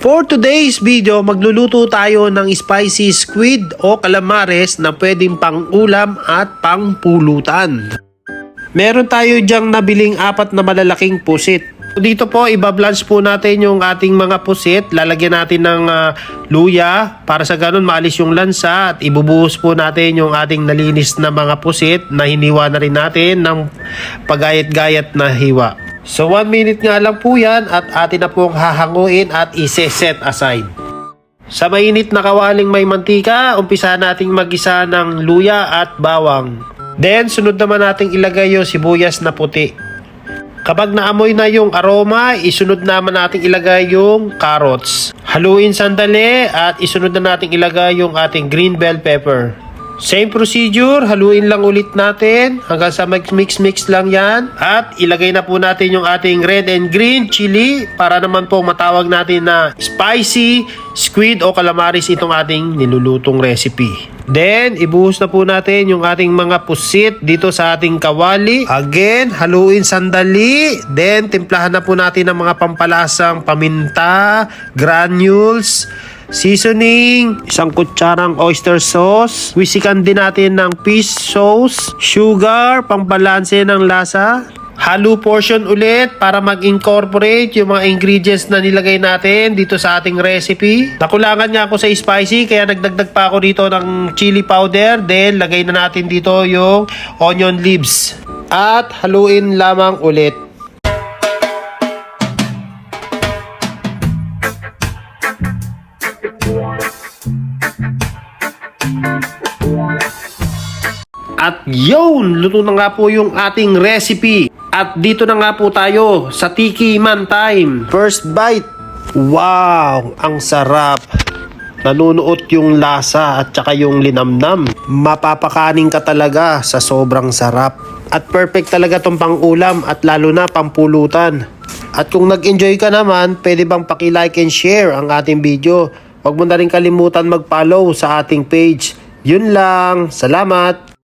For today's video, magluluto tayo ng spicy squid o calamares na pwedeng pang-ulam at pang-pulutan. Meron tayo dyang nabiling 4 na malalaking pusit. Dito po, ibablanch po natin yung ating mga pusit. Lalagyan natin ng luya para sa ganun maalis yung lansa at ibubuhos po natin yung ating nalinis na mga pusit na hiniwa na rin natin ng pagayat-gayat na hiwa. So 1 minute nga lang po yan at atin na pong hahanguin at ise-set aside. Sa mainit na kawaling may mantika, umpisa nating magisa ng luya at bawang. Then sunod naman nating ilagay yung sibuyas na puti. Kapag naamoy na yung aroma, isunod naman nating ilagay yung carrots. Haluin sandali at isunod na nating ilagay yung ating green bell pepper. Same procedure, haluin lang ulit natin hanggang sa mix lang yan. At ilagay na po natin yung ating red and green chili para naman po matawag natin na spicy squid o calamares itong ating nilulutong recipe. Then, ibuhos na po natin yung ating mga pusit dito sa ating kawali. Again, haluin sandali. Then, timplahan na po natin ng mga pampalasang paminta, granules, seasoning, 1 kutsarang oyster sauce, wisikan din natin ng fish sauce, sugar, pangbalanse ng lasa. Halo portion ulit para mag-incorporate yung mga ingredients na nilagay natin dito sa ating recipe. Nakulangan nga ako sa spicy kaya nagdagdag pa ako dito ng chili powder. Then lagay na natin dito yung onion leaves. At haluin lamang ulit. At yun, luto na nga po yung ating recipe. At dito na nga po tayo sa Tiki Man time. First bite. Wow, ang sarap. Nanunuot yung lasa at saka yung linamnam. Mapapakanin ka talaga sa sobrang sarap. At perfect talaga tong pang-ulam at lalo na pang-pulutan. At kung nag-enjoy ka naman, pwede bang paki-like and share ang ating video. Huwag mo na rin kalimutan mag-follow sa ating page. Yun lang. Salamat!